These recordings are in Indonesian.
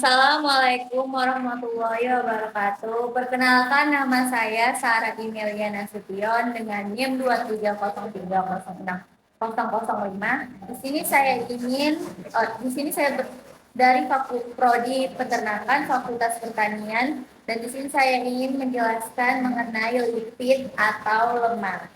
Assalamualaikum warahmatullahi wabarakatuh. Perkenalkan, nama saya Sarah Imelia Nasution dengan NIM 230306005. Di sini saya dari Prodi Peternakan Fakultas Pertanian, dan di sini saya ingin menjelaskan mengenai lipid atau lemak.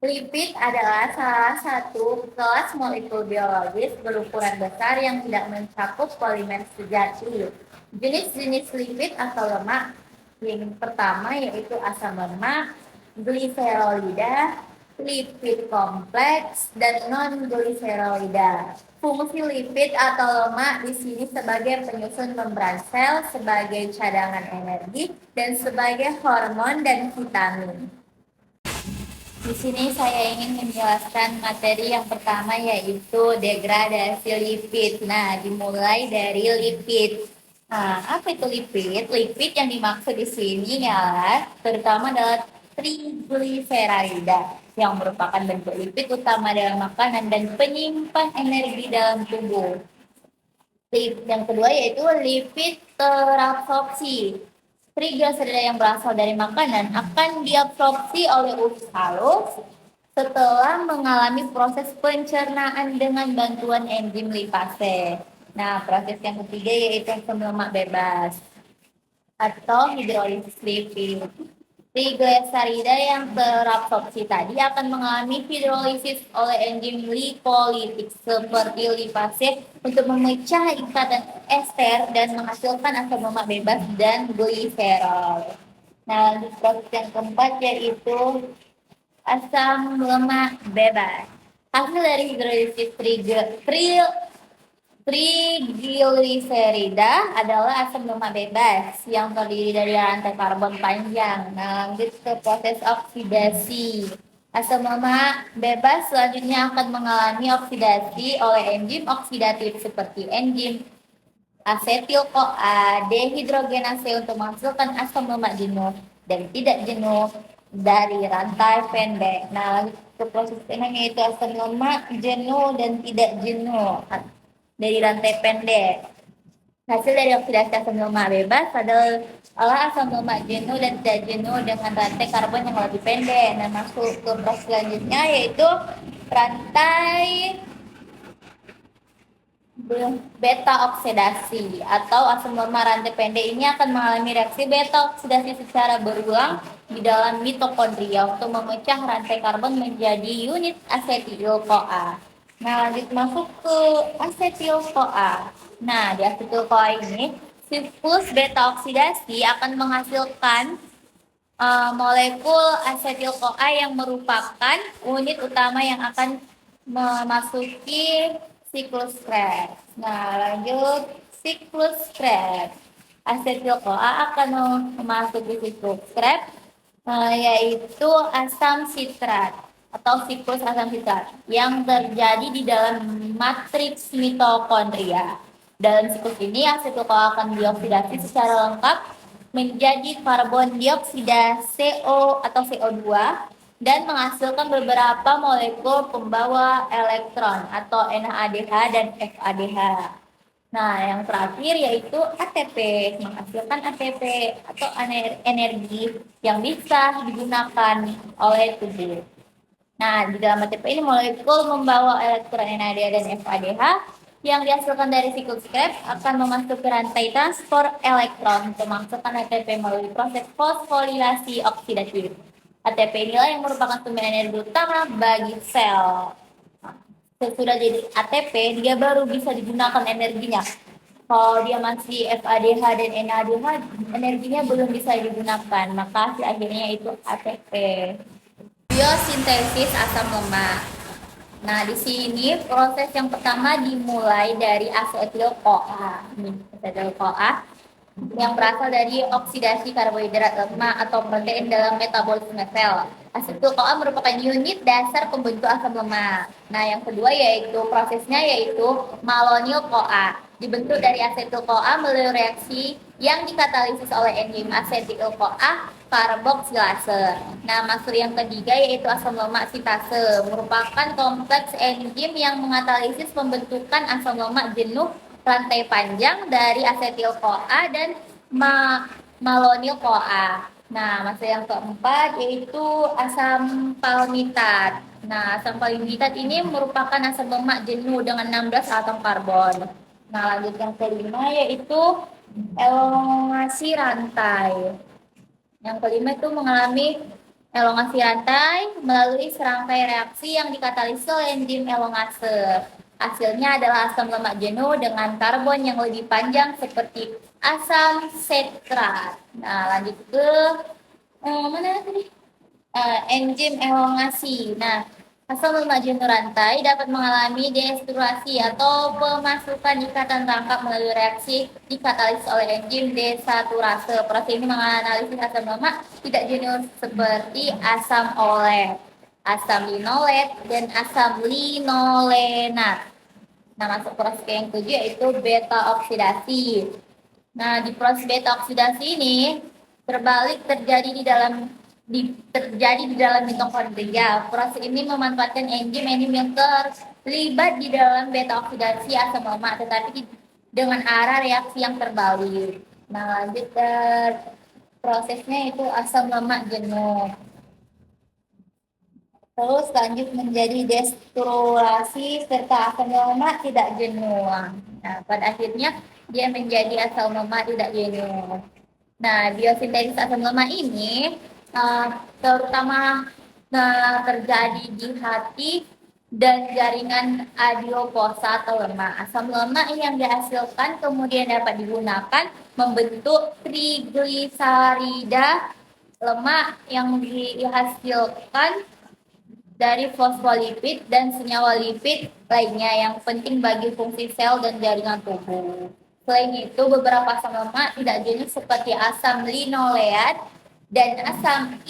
Lipid adalah salah satu kelas molekul biologis berukuran besar yang tidak mencakup polimer sejati. Jenis-jenis lipid atau lemak yang pertama yaitu asam lemak, gliserolida, lipid kompleks, dan non-gliserolida. Fungsi lipid atau lemak di sini sebagai penyusun membran sel, sebagai cadangan energi, dan sebagai hormon dan vitamin. Di sini saya ingin menjelaskan materi yang pertama yaitu degradasi lipid. Nah, dimulai dari lipid. Nah, apa itu lipid? Lipid yang dimaksud di sini adalah terutama adalah trigliserida yang merupakan bentuk lipid utama dalam makanan dan penyimpan energi dalam tubuh. Yang kedua yaitu lipid terabsorpsi. Trigliserida yang berasal dari makanan akan diabsorpsi oleh usus halus setelah mengalami proses pencernaan dengan bantuan enzim lipase. Nah, proses yang ketiga yaitu asam lemak bebas atau hidrolisis lipid. Trigliserida yang terabsorpsi tadi akan mengalami hidrolisis oleh enzim glikolitik seperti lipase untuk memecah ikatan ester dan menghasilkan asam lemak bebas dan gliserol. Nah, proses yang keempat yaitu asam lemak bebas. Hasil dari hidrolisis trigliserida adalah asam lemak bebas yang terdiri dari rantai karbon panjang. Nah, lanjut ke proses oksidasi. Asam lemak bebas selanjutnya akan mengalami oksidasi oleh enzim oksidatif seperti enzim asetil-CoA dehidrogenase untuk menghasilkan asam lemak jenuh dan tidak jenuh dari rantai pendek. Nah, lanjut ke proses keenam yaitu asam lemak jenuh dan tidak jenuh dari rantai pendek. Hasil dari oksidasi asam lemak bebas adalah asam lemak jenuh dan tidak jenuh dengan rantai karbon yang lebih pendek. Nah, masuk ke proses selanjutnya yaitu rantai beta oksidasi atau asam lemak rantai pendek ini akan mengalami reaksi beta oksidasi secara berulang di dalam mitokondria untuk memecah rantai karbon menjadi unit asetil-CoA. Nah, lanjut masuk ke asetil-CoA. Nah, di asetil-CoA ini siklus beta oksidasi akan menghasilkan molekul asetil-CoA yang merupakan unit utama yang akan memasuki siklus Krebs. Nah, lanjut siklus Krebs. Asetil-CoA akan memasuki siklus Krebs yaitu asam sitrat atau siklus asam sitrat yang terjadi di dalam matriks mitokondria. Dalam siklus ini asetil-CoA akan dioksidasi secara lengkap menjadi karbon dioksida CO atau CO2 dan menghasilkan beberapa molekul pembawa elektron atau NADH dan FADH. Nah, yang terakhir yaitu ATP, menghasilkan ATP atau energi yang bisa digunakan oleh tubuh. Nah, di dalam ATP ini molekul membawa elektron NADH dan FADH yang dihasilkan dari siklus Krebs akan memasuki rantai transport elektron untuk menghasilkan ATP melalui proses fosforilasi oksidatif. ATP inilah yang merupakan sumber energi utama bagi sel. Sesudah jadi ATP, dia baru bisa digunakan energinya. Kalau dia masih FADH dan NADH, energinya belum bisa digunakan, maka akhirnya itu ATP. Biosintesis asam lemak. Nah, di sini proses yang pertama dimulai dari asetil-CoA. Asetil-CoA yang berasal dari oksidasi karbohidrat lemak atau protein dalam metabolisme sel. Asetil-CoA merupakan unit dasar pembentuk asam lemak. Nah, yang kedua prosesnya yaitu malonyl-CoA. Dibentuk dari asetil-CoA melalui reaksi yang dikatalisis oleh enzim asetil-CoA karboksilase. Nah, masuk yang ketiga yaitu asam lemak sitase, merupakan kompleks enzim yang mengatalisis pembentukan asam lemak jenuh rantai panjang dari asetil-CoA dan malonyl-CoA. Nah, masa yang keempat yaitu asam palmitat. Nah, asam palmitat ini merupakan asam lemak jenuh dengan 16 atom karbon. Nah, lanjut yang kelima yaitu elongasi rantai. Yang kelima itu mengalami elongasi rantai melalui serangkai reaksi yang dikatalisis oleh enzim elongase. Hasilnya adalah asam lemak jenuh dengan karbon yang lebih panjang seperti asam setrat. Nah, lanjut ke mana tadi? Enzim elongasi. Nah, asam lemak jenuh rantai dapat mengalami destrukturasi atau pemasukan ikatan rangkap melalui reaksi dikatalisis oleh enzim desaturase. Proses ini menganalisis asam lemak tidak jenuh seperti asam olet, asam linolet, dan asam linolenat. Nah, masuk proses yang ketujuh yaitu beta oksidasi. Nah, di proses beta oksidasi ini terbalik terjadi di dalam mitokondria. Proses ini memanfaatkan enzim-enzim yang terlibat di dalam beta oksidasi asam lemak, tetapi dengan arah reaksi yang terbalik. Nah, lanjut ke prosesnya itu asam lemak jenuh. Terus lanjut menjadi destrukturasi serta asam lemak tidak jenuh. Nah, pada akhirnya dia menjadi asam lemak tidak jenuh. Nah, biosintesis asam lemak ini terutama terjadi di hati dan jaringan adioposa atau lemak. Asam lemak yang dihasilkan kemudian dapat digunakan membentuk trigliserida lemak yang dihasilkan dari fosfolipid dan senyawa lipid lainnya yang penting bagi fungsi sel dan jaringan tubuh. Selain itu, beberapa asam lemak tidak jenuh seperti asam linoleat dan asam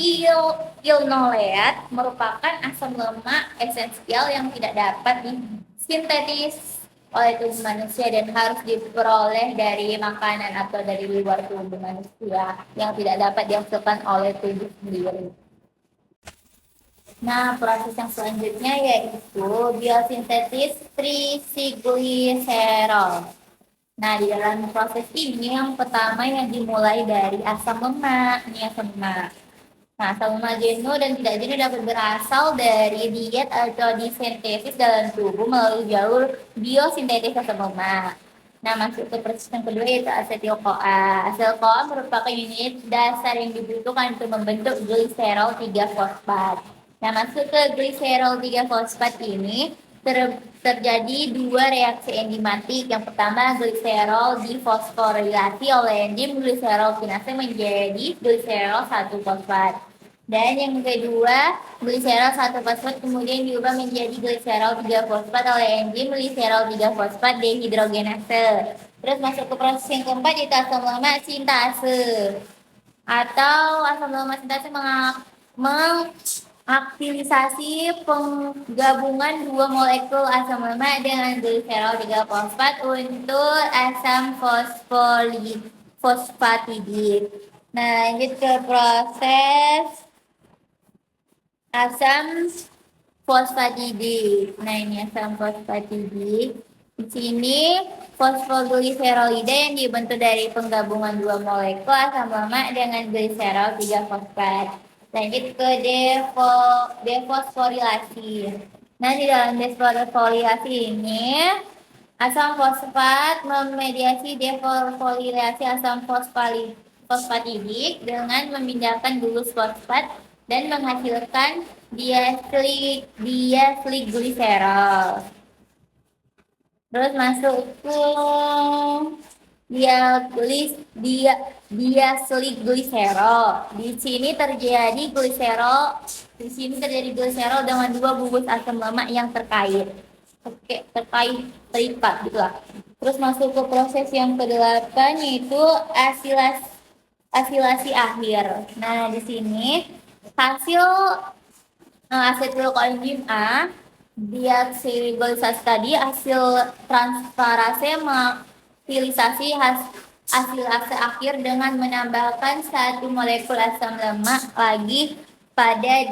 ilnoleat merupakan asam lemak esensial yang tidak dapat disintetis oleh tubuh manusia dan harus diperoleh dari makanan atau dari luar tubuh manusia yang tidak dapat dihasilkan oleh tubuh sendiri. Nah, proses yang selanjutnya yaitu biosintesis trigliserol. Nah, di dalam proses ini yang pertama yang dimulai dari asam lemak, ini asam lemak. Nah, asam lemak jenuh dan tidak jenuh dapat berasal dari diet atau disintesis dalam tubuh melalui jalur biosintesis asam lemak. Nah, masuk ke proses yang kedua yaitu asetil-CoA. Asetil-CoA merupakan unit dasar yang dibutuhkan untuk membentuk gliserol 3-fosfat. Nah, masuk ke gliserol 3-fosfat ini terjadi dua reaksi enzimatik. Yang pertama, gliserol difosforilasi oleh enzim gliserol kinase menjadi gliserol 1-fosfat. Dan yang kedua, gliserol 1-fosfat kemudian diubah menjadi gliserol 3-fosfat oleh enzim gliserol 3-fosfat dehidrogenase. Terus masuk ke proses yang keempat yaitu asam lemak sintase. Atau asam lemak sintase aktivisasi penggabungan dua molekul asam lemak dengan gliserol 3-fosfat untuk asam fosfatidin. Nah, lanjut ke proses asam fosfatidin. Nah, ini asam fosfatidin. Di sini fosfogliserolida yang dibentuk dari penggabungan dua molekul asam lemak dengan gliserol 3-fosfat. Lanjut ke defosforilasi. Nah, di dalam defosforilasi ini asam fosfat memediasi defosforilasi asam fosfatidik dengan memindahkan gulus fosfat dan menghasilkan diacylglycerol. Terus masuk ke diacylglycerol. Di sini terjadi gliserol dengan dua bungkus asam lemak yang terkait terikat gitu lah. Terus masuk ke proses yang ke-8 yaitu asilasi akhir. Nah, di sini hasil asetil-koenzim A deoksirisasi tadi hasil transferase mengaktivisasi asilase akhir dengan menambahkan satu molekul asam lemak lagi pada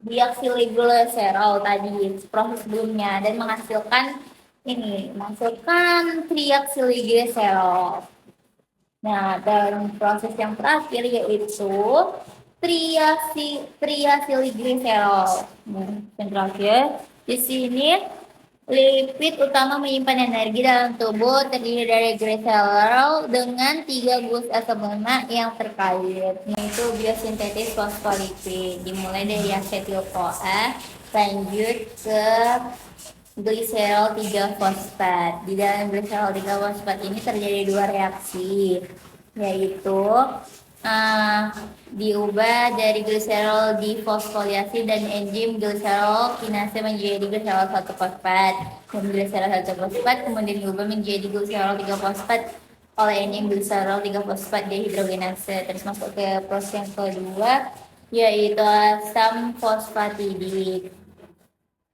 diacylglycerol tadi proses sebelumnya dan menghasilkan ini masukkan triacylglycerol. Nah, dan proses yang terakhir yaitu triacylglycerol. Nah, yang terakhir di sini lipid utama menyimpan energi dalam tubuh terdiri dari gliserol dengan 3 gus asam lemak yang terkait, yaitu biosintetis fosfolipid. Dimulai dari asetil-CoA, lanjut ke gliserol 3 fosfat. Di dalam gliserol 3 fosfat ini terjadi dua reaksi, yaitu diubah dari gliserol difosforiasi dan enzim gliserol kinase menjadi gliserol 1 fosfat. Dan gliserol 1 fosfat kemudian diubah menjadi gliserol 3 fosfat oleh enzim gliserol 3 fosfat dehidrogenase. Terus masuk ke proses yang kedua, yaitu asam fosfatidik.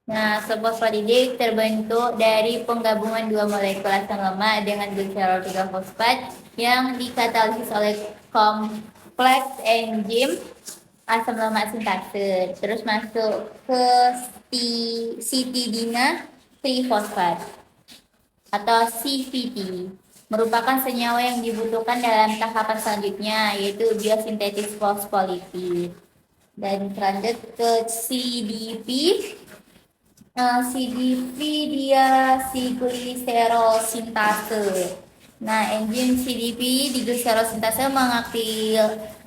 Nah, asam fosfatidik terbentuk dari penggabungan dua molekul asam lemak dengan gliserol 3 fosfat yang dikatalisis oleh kompleks enzim asam lemak sintase. Terus masuk ke sitidina trifosfat atau CVT, merupakan senyawa yang dibutuhkan dalam tahapan selanjutnya, yaitu biosintetis fosfolipid. Dan lanjut ke CDP. CDP dia gliserol sintase. Nah, enzim CDP di gliserol sintase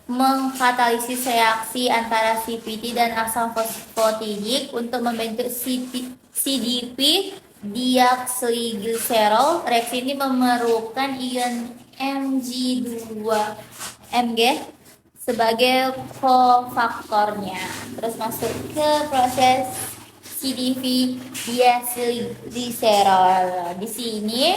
mengkatalisis reaksi antara CVT dan asam fosfatidik untuk membentuk CDP diaksilgliserol. Reaksi ini memerlukan ion Mg2 Mg sebagai kofaktornya. Terus masuk ke proses CDP diacylglycerol. Di sini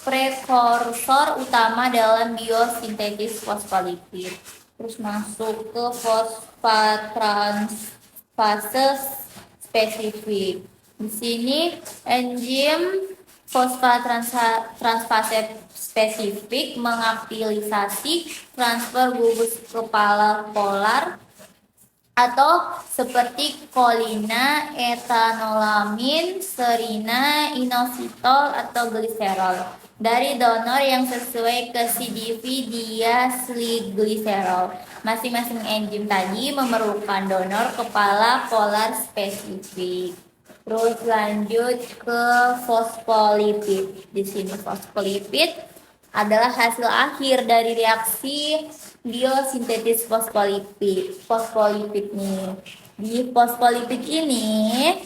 prekursor utama dalam biosintetis fosfolipid. Terus masuk ke fosfatransfase spesifik. Di sini enzim fosfatransfase spesifik mengaktilisasi transfer gugus kepala polar atau seperti kolina, etanolamin, serina, inositol, atau gliserol dari donor yang sesuai ke CDP diacylglycerol. Masing-masing enzim tadi memerlukan donor kepala polar spesifik. Terus lanjut ke fosfolipid. Di sini fosfolipid adalah hasil akhir dari reaksi biosintetis fosfolipid nih. Di fosfolipid ini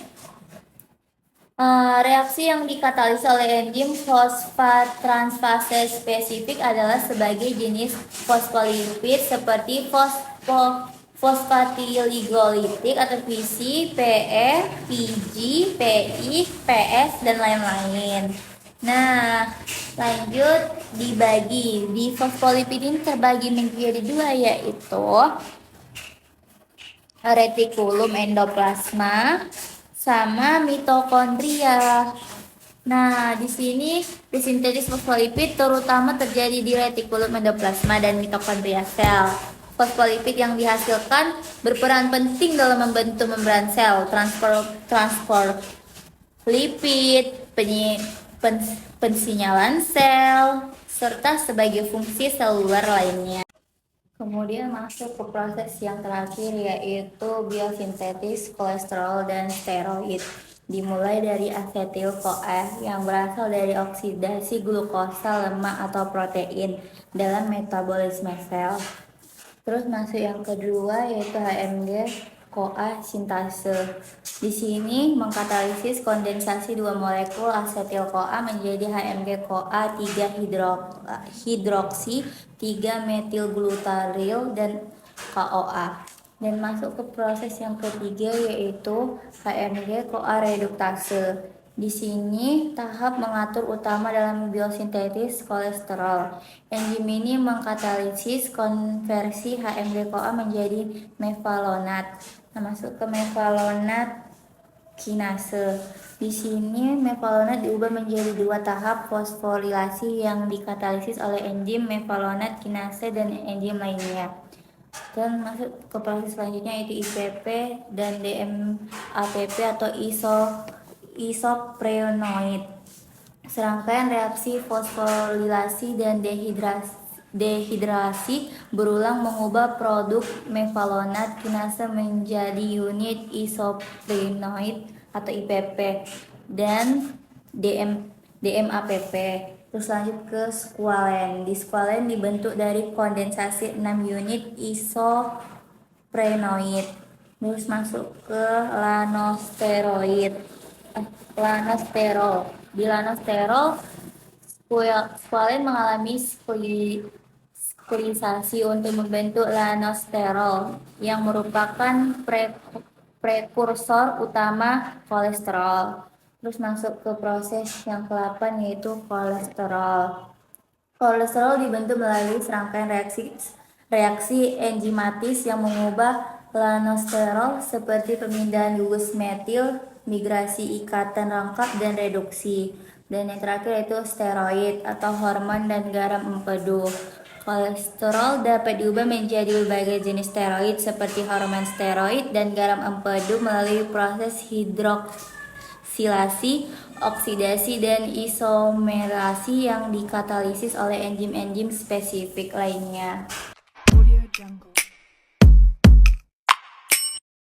reaksi yang dikatalisis oleh enzim fosfattransfase spesifik adalah sebagai jenis fosfolipid seperti fosfatiligolitik atau PC, PE, PG, PI, PS, dan lain-lain. Nah, lanjut dibagi. Di fosfolipid ini terbagi menjadi dua, yaitu retikulum endoplasma sama mitokondria. Nah, di sini disintetis fosfolipid terutama terjadi di retikulum endoplasma dan mitokondria sel. Fosfolipid yang dihasilkan berperan penting dalam membentuk membran sel, transport lipid, pensinyalan sel, serta sebagai fungsi seluler lainnya. Kemudian masuk ke proses yang terakhir, yaitu biosintetis kolesterol dan steroid. Dimulai dari asetil-CoA yang berasal dari oksidasi glukosa, lemak, atau protein dalam metabolisme sel. Terus masuk yang kedua, yaitu HMG CoA sintase. Di sini mengkatalisis kondensasi dua molekul asetil CoA menjadi HMG CoA 3 hidroksi 3 metilglutaril dan KOA. Dan masuk ke proses yang ketiga, yaitu HMG CoA reduktase. Di sini tahap mengatur utama dalam biosintetis kolesterol. Enzim ini mengkatalisis konversi HMG-CoA menjadi mevalonat. Nah, masuk ke mevalonat kinase. Di sini mevalonat diubah menjadi dua tahap fosforilasi yang dikatalisis oleh enzim mevalonat kinase dan enzim lainnya. Dan masuk ke proses selanjutnya, yaitu IPP dan DMAPP atau isoprenoid. Serangkaian reaksi fosforilasi dan dehidrasi berulang mengubah produk mevalonat kinase menjadi unit isoprenoid atau IPP dan DMAPP. Terus lanjut ke squalen. Di squalen dibentuk dari kondensasi 6 unit isoprenoid. Terus masuk ke lanosteroid. Lanosterol. Di lanosterol, squalen mengalami sklisasi untuk membentuk lanosterol yang merupakan prekursor utama kolesterol. Terus masuk ke proses yang ke-8 yaitu kolesterol. Kolesterol dibentuk melalui serangkaian reaksi enzimatis yang mengubah lanosterol seperti pemindahan gugus metil, migrasi ikatan rangkap, dan reduksi. Dan yang terakhir yaitu steroid atau hormon dan garam empedu. Kolesterol dapat diubah menjadi berbagai jenis steroid seperti hormon steroid dan garam empedu melalui proses hidroksilasi, oksidasi, dan isomerasi yang dikatalisis oleh enzim-enzim spesifik lainnya. Audio Jungle.